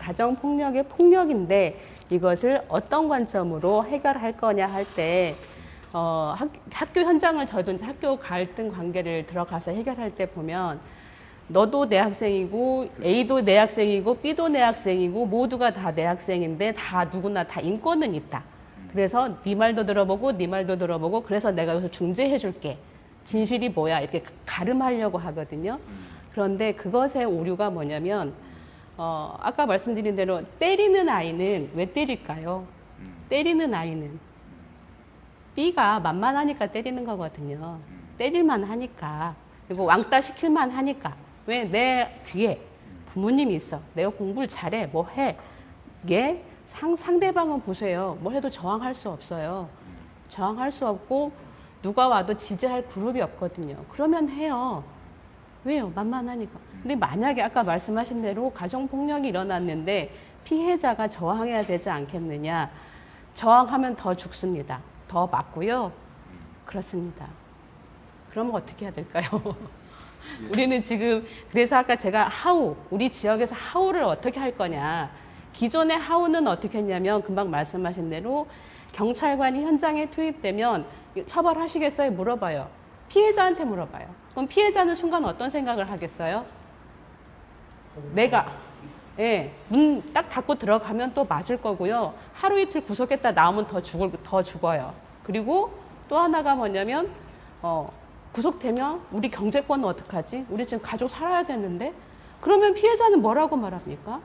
가정폭력의 폭력인데 이것을 어떤 관점으로 해결할 거냐 할 때 학교 현장을 저도 이제 학교 갈등 관계를 들어가서 해결할 때 보면 너도 내 학생이고 A도 내 학생이고 B도 내 학생이고 모두가 다 내 학생인데 다 누구나 다 인권은 있다. 그래서 네 말도 들어보고 네 말도 들어보고 그래서 내가 여기서 중재해 줄게. 진실이 뭐야 이렇게 가름하려고 하거든요. 그런데 그것의 오류가 뭐냐면 아까 말씀드린 대로 때리는 아이는 왜 때릴까요? 때리는 아이는 B가 만만하니까 때리는 거거든요. 때릴만 하니까. 그리고 왕따 시킬만 하니까. 왜? 내 뒤에 부모님이 있어. 내가 공부를 잘해. 뭐 해. 얘 상대방은 보세요. 뭐 해도 저항할 수 없어요. 저항할 수 없고 누가 와도 지지할 그룹이 없거든요. 그러면 해요. 왜요? 만만하니까. 근데 만약에 아까 말씀하신 대로 가정폭력이 일어났는데 피해자가 저항해야 되지 않겠느냐. 저항하면 더 죽습니다. 더 맞고요. 그렇습니다. 그러면 어떻게 해야 될까요? 우리는 지금 그래서 아까 제가 우리 지역에서 하우를 어떻게 할 거냐. 기존의 하우는 어떻게 했냐면 금방 말씀하신 대로 경찰관이 현장에 투입되면 처벌하시겠어요? 물어봐요. 피해자한테 물어봐요. 그럼 피해자는 순간 어떤 생각을 하겠어요? 내가 문 딱 닫고 들어가면 또 맞을 거고요. 하루 이틀 구속했다 나오면 더 죽어요. 그리고 또 하나가 뭐냐면 구속되면 우리 경제권은 어떡하지? 우리 지금 가족 살아야 되는데? 그러면 피해자는 뭐라고 말합니까?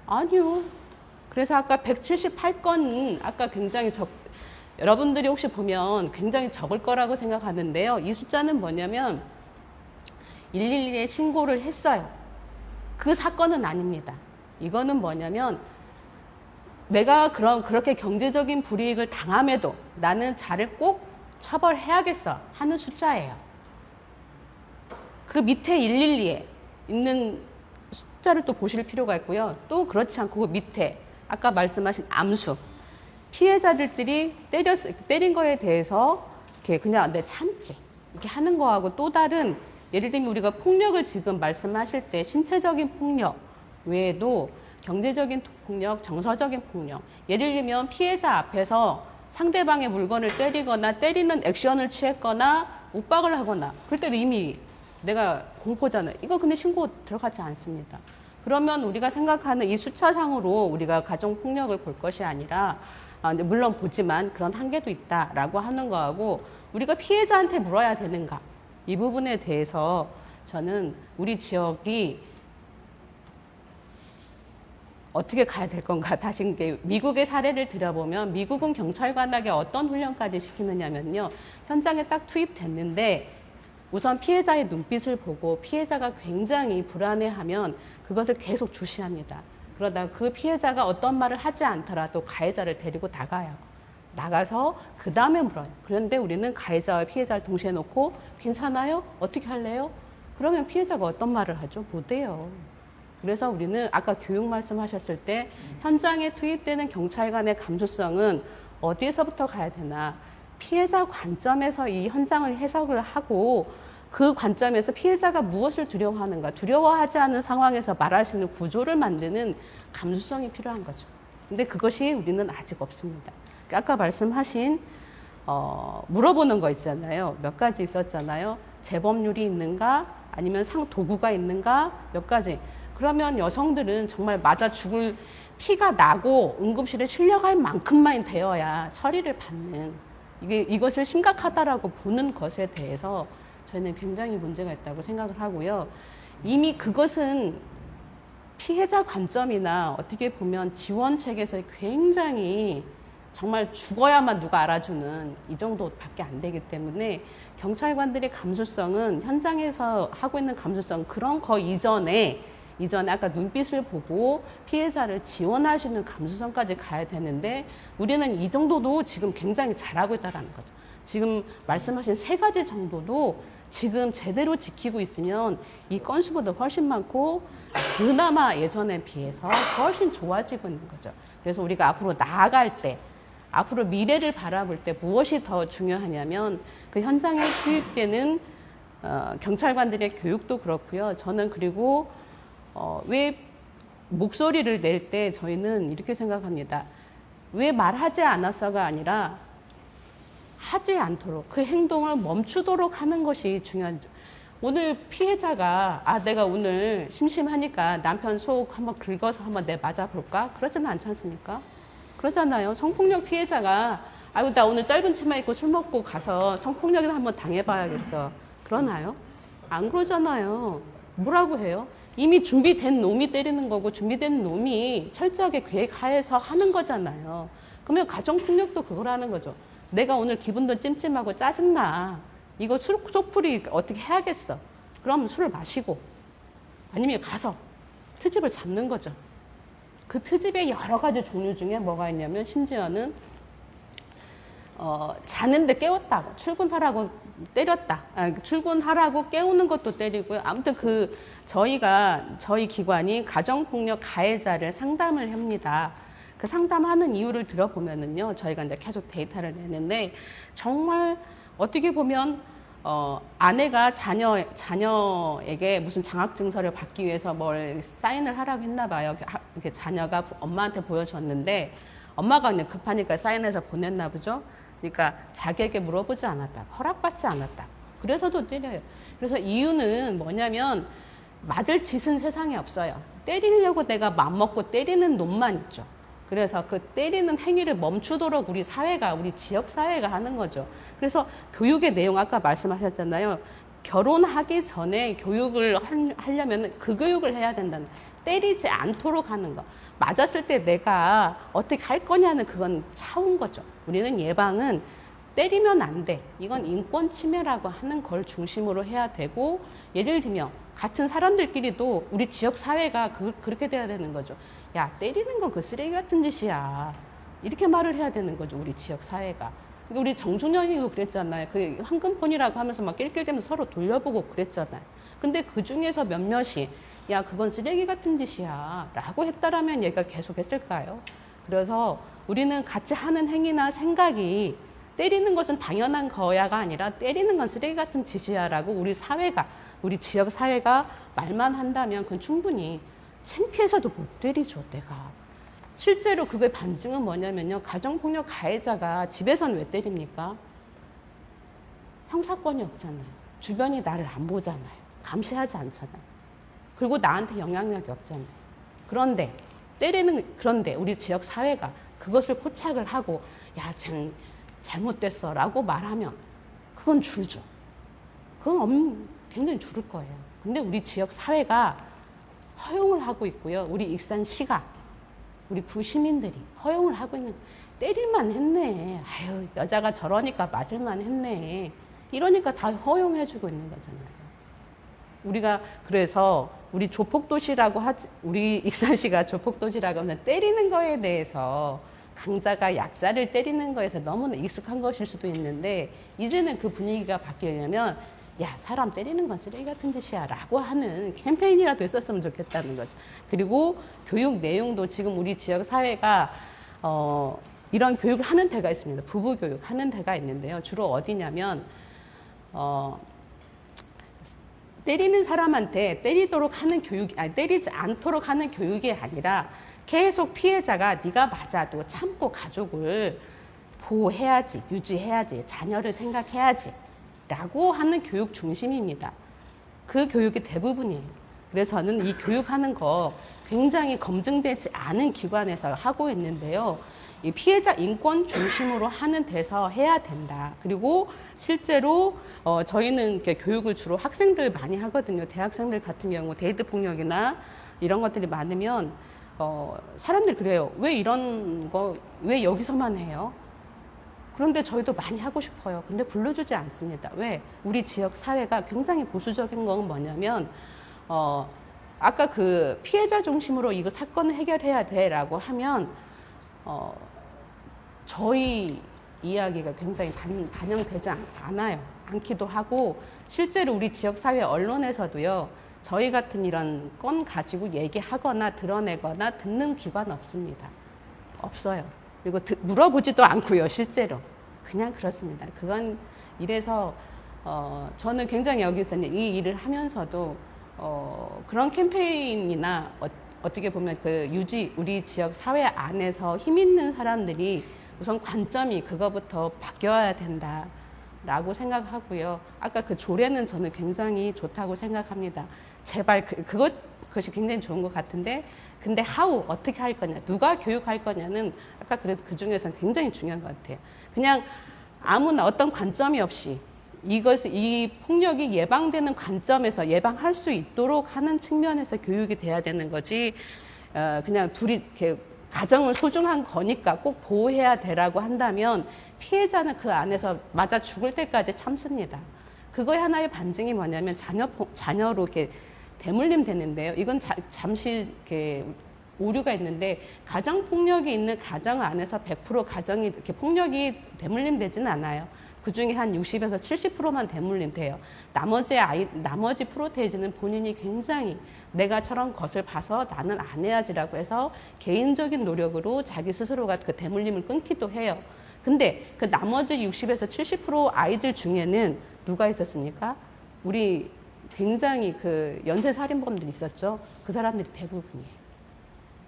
아니요. 그래서 아까 178건 아까 굉장히 여러분들이 혹시 보면 굉장히 적을 거라고 생각하는데요. 이 숫자는 뭐냐면 112에 신고를 했어요. 그 사건은 아닙니다. 이거는 뭐냐면 내가 그렇게 경제적인 불이익을 당함에도 나는 자를 꼭 처벌해야겠어 하는 숫자예요. 그 밑에 112에 있는 숫자를 또 보실 필요가 있고요. 또 그렇지 않고 그 밑에 아까 말씀하신 암수. 피해자들이 때린 거에 대해서 이렇게 그냥 내 참지 이렇게 하는 거하고 또 다른 예를 들면 우리가 폭력을 지금 말씀하실 때 신체적인 폭력 외에도 경제적인 폭력, 정서적인 폭력. 예를 들면 피해자 앞에서 상대방의 물건을 때리거나 때리는 액션을 취했거나 윽박을 하거나 그럴 때도 이미 내가 공포잖아요. 이거 근데 신고 들어가지 않습니다. 그러면 우리가 생각하는 이 숫자상으로 우리가 가정폭력을 볼 것이 아니라 물론 보지만 그런 한계도 있다라고 하는 거하고 우리가 피해자한테 물어야 되는가 이 부분에 대해서 저는 우리 지역이 어떻게 가야 될 건가 다시 미국의 사례를 들여보면 미국은 경찰관에게 어떤 훈련까지 시키느냐면요 현장에 딱 투입됐는데 우선 피해자의 눈빛을 보고 피해자가 굉장히 불안해하면 그것을 계속 주시합니다. 그러다 그 피해자가 어떤 말을 하지 않더라도 가해자를 데리고 나가요. 나가서 그 다음에 물어요. 그런데 우리는 가해자와 피해자를 동시에 놓고 괜찮아요? 어떻게 할래요? 그러면 피해자가 어떤 말을 하죠? 못해요. 그래서 우리는 아까 교육 말씀하셨을 때 현장에 투입되는 경찰관의 감수성은 어디에서부터 가야 되나? 피해자 관점에서 이 현장을 해석을 하고 그 관점에서 피해자가 무엇을 두려워하는가, 두려워하지 않은 상황에서 말할 수 있는 구조를 만드는 감수성이 필요한 거죠. 근데 그것이 우리는 아직 없습니다. 아까 말씀하신 물어보는 거 있잖아요. 몇 가지 있었잖아요. 재범률이 있는가, 아니면 도구가 있는가, 몇 가지. 그러면 여성들은 정말 맞아 죽을 피가 나고 응급실에 실려갈 만큼만 되어야 처리를 받는 이것을 심각하다라고 보는 것에 대해서 저희는 굉장히 문제가 있다고 생각을 하고요. 이미 그것은 피해자 관점이나 어떻게 보면 지원 체계에서 굉장히 정말 죽어야만 누가 알아주는 이 정도밖에 안 되기 때문에 경찰관들의 감수성은 현장에서 하고 있는 감수성 그런 거 이전에 아까 눈빛을 보고 피해자를 지원할 수 있는 감수성까지 가야 되는데 우리는 이 정도도 지금 굉장히 잘하고 있다는 거죠. 지금 말씀하신 3가지 정도도 지금 제대로 지키고 있으면 이 건수보다 훨씬 많고 그나마 예전에 비해서 훨씬 좋아지고 있는 거죠. 그래서 우리가 앞으로 나아갈 때 앞으로 미래를 바라볼 때 무엇이 더 중요하냐면 그 현장에 투입되는 경찰관들의 교육도 그렇고요. 저는 그리고 왜 목소리를 낼 때 저희는 이렇게 생각합니다. 왜 말하지 않았어가 아니라 하지 않도록 그 행동을 멈추도록 하는 것이 중요한. 오늘 피해자가 내가 오늘 심심하니까 남편 속 한번 긁어서 한번 내 맞아볼까? 그러지는 않지 않습니까? 그러잖아요. 성폭력 피해자가 아유 나 오늘 짧은 치마 입고 술 먹고 가서 성폭력이나 한번 당해봐야겠어. 그러나요? 안 그러잖아요. 뭐라고 해요? 이미 준비된 놈이 때리는 거고 준비된 놈이 철저하게 계획하에서 하는 거잖아요. 그러면 가정폭력도 그거라는 거죠. 내가 오늘 기분도 찜찜하고 짜증나. 이거 속풀이 어떻게 해야겠어. 그럼 술을 마시고 아니면 가서 트집을 잡는 거죠. 그 트집의 여러 가지 종류 중에 뭐가 있냐면 심지어는 자는데 깨웠다고 출근하라고 때렸다. 출근하라고 깨우는 것도 때리고요. 아무튼 저희 기관이 가정폭력 가해자를 상담을 합니다. 그 상담하는 이유를 들어보면은요, 저희가 이제 계속 데이터를 내는데 정말 어떻게 보면 아내가 자녀에게 무슨 장학증서를 받기 위해서 뭘 사인을 하라고 했나 봐요. 이렇게 자녀가 엄마한테 보여줬는데 엄마가 그냥 급하니까 사인해서 보냈나 보죠. 그러니까 자기에게 물어보지 않았다. 허락받지 않았다. 그래서도 때려요. 그래서 이유는 뭐냐면 맞을 짓은 세상에 없어요. 때리려고 내가 맘먹고 때리는 놈만 있죠. 그래서 그 때리는 행위를 멈추도록 우리 지역 사회가 하는 거죠. 그래서 교육의 내용 아까 말씀하셨잖아요. 결혼하기 전에 교육을 하려면 그 교육을 해야 된다는, 때리지 않도록 하는 거. 맞았을 때 내가 어떻게 할 거냐는 그건 차운 거죠. 우리는 예방은 때리면 안 돼. 이건 인권 침해라고 하는 걸 중심으로 해야 되고, 예를 들면 같은 사람들끼리도 우리 지역 사회가 그렇게 돼야 되는 거죠. 야, 때리는 건 그 쓰레기 같은 짓이야. 이렇게 말을 해야 되는 거죠, 우리 지역 사회가. 그러니까 우리 정준영이도 그랬잖아요. 그 황금폰이라고 하면서 막 낄낄대면서 서로 돌려보고 그랬잖아요. 근데 그 중에서 몇몇이 야, 그건 쓰레기 같은 짓이야 라고 했다라면 얘가 계속 했을까요? 그래서 우리는 같이 하는 행위나 생각이 때리는 것은 당연한 거야가 아니라 때리는 건 쓰레기 같은 짓이야 라고 우리 지역 사회가 말만 한다면 그건 충분히 창피해서도 못 때리죠, 내가. 실제로 그거의 반증은 뭐냐면요. 가정폭력 가해자가 집에서는 왜 때립니까? 형사권이 없잖아요. 주변이 나를 안 보잖아요. 감시하지 않잖아요. 그리고 나한테 영향력이 없잖아요. 그런데 우리 지역 사회가 그것을 포착을 하고 야, 쟤 잘못됐어 라고 말하면 그건 줄죠. 그건 굉장히 줄을 거예요. 근데 우리 지역 사회가 허용을 하고 있고요. 우리 익산시가, 우리 구시민들이 허용을 하고 있는, 때릴만 했네. 아유, 여자가 저러니까 맞을만 했네. 이러니까 다 허용해주고 있는 거잖아요. 우리가 그래서 우리 우리 익산시가 조폭도시라고 하면 때리는 거에 대해서 강자가 약자를 때리는 거에서 너무나 익숙한 것일 수도 있는데 이제는 그 분위기가 바뀌려면 야, 사람 때리는 건 쓰레기 같은 짓이야 라고 하는 캠페인이라도 있었으면 좋겠다는 거죠. 그리고 교육 내용도 지금 우리 지역 사회가 이런 교육을 하는 데가 있습니다. 부부 교육 하는 데가 있는데요. 주로 어디냐면 때리는 사람한테 때리지 않도록 하는 교육이 아니라 계속 피해자가 네가 맞아도 참고 가족을 보호해야지, 유지해야지, 자녀를 생각해야지 라고 하는 교육 중심입니다. 그 교육이 대부분이에요. 그래서 저는 이 교육하는 거 굉장히 검증되지 않은 기관에서 하고 있는데요. 이 피해자 인권 중심으로 하는 데서 해야 된다. 그리고 실제로 저희는 이렇게 교육을 주로 학생들 많이 하거든요. 대학생들 같은 경우 데이트 폭력이나 이런 것들이 많으면 사람들 그래요. 왜 여기서만 해요? 그런데 저희도 많이 하고 싶어요. 근데 불러주지 않습니다. 왜? 우리 지역 사회가 굉장히 보수적인 건 뭐냐면 아까 그 피해자 중심으로 이거 사건을 해결해야 돼라고 하면 저희 이야기가 굉장히 반영되지 않기도 하고 실제로 우리 지역사회 언론에서도요. 저희 같은 이런 건 가지고 얘기하거나 드러내거나 듣는 기관 없습니다. 없어요. 그리고 물어보지도 않고요. 실제로. 그냥 그렇습니다. 그건 이래서 저는 굉장히 여기서 이 일을 하면서도 그런 캠페인이나 어떻게 보면 그 우리 지역 사회 안에서 힘 있는 사람들이 우선 관점이 그거부터 바뀌어야 된다라고 생각하고요. 아까 그 조례는 저는 굉장히 좋다고 생각합니다. 제발 그것이 굉장히 좋은 것 같은데, 근데 어떻게 할 거냐, 누가 교육할 거냐는 아까 그 중에서는 굉장히 중요한 것 같아요. 그냥 아무나 어떤 관점이 없이 이 폭력이 예방되는 관점에서 예방할 수 있도록 하는 측면에서 교육이 돼야 되는 거지, 그냥 둘이 이렇게 가정은 소중한 거니까 꼭 보호해야 되라고 한다면 피해자는 그 안에서 맞아 죽을 때까지 참습니다. 그거의 하나의 반증이 뭐냐면 자녀로 이렇게 대물림 되는데요. 이건 잠시 이렇게 오류가 있는데, 가정 폭력이 있는 가정 안에서 100% 가정이 이렇게 폭력이 대물림 되지는 않아요. 그 중에 한 60에서 70%만 대물림 돼요. 나머지 프로테이지는 본인이 굉장히 내가 저런 것을 봐서 나는 안 해야지라고 해서 개인적인 노력으로 자기 스스로가 그 대물림을 끊기도 해요. 근데 그 나머지 60에서 70% 아이들 중에는 누가 있었습니까? 우리 굉장히 그 연쇄살인범들이 있었죠. 그 사람들이 대부분이에요.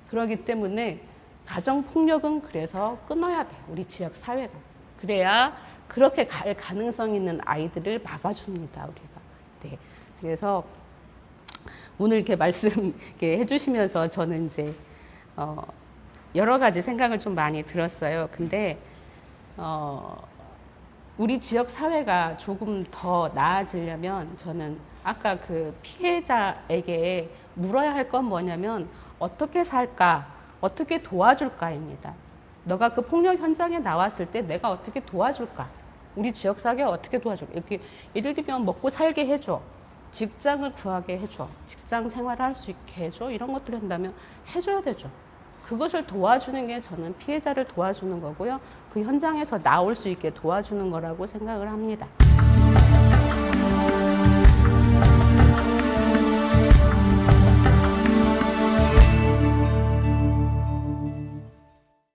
그렇기 때문에 가정폭력은 그래서 끊어야 돼, 우리 지역 사회가. 그래야 그렇게 갈 가능성 있는 아이들을 막아줍니다, 우리가. 네. 그래서 오늘 이렇게 말씀 이렇게 해주시면서 저는 이제 여러 가지 생각을 좀 많이 들었어요. 근데 우리 지역 사회가 조금 더 나아지려면 저는 아까 그 피해자에게 물어야 할 건 뭐냐면 어떻게 살까, 어떻게 도와줄까입니다. 너가 그 폭력 현장에 나왔을 때 내가 어떻게 도와줄까? 우리 지역사회가 어떻게 도와줄까? 이렇게 예를 들면 먹고 살게 해줘. 직장을 구하게 해줘. 직장 생활을 할 수 있게 해줘. 이런 것들을 한다면 해줘야 되죠. 그것을 도와주는 게 저는 피해자를 도와주는 거고요. 그 현장에서 나올 수 있게 도와주는 거라고 생각을 합니다.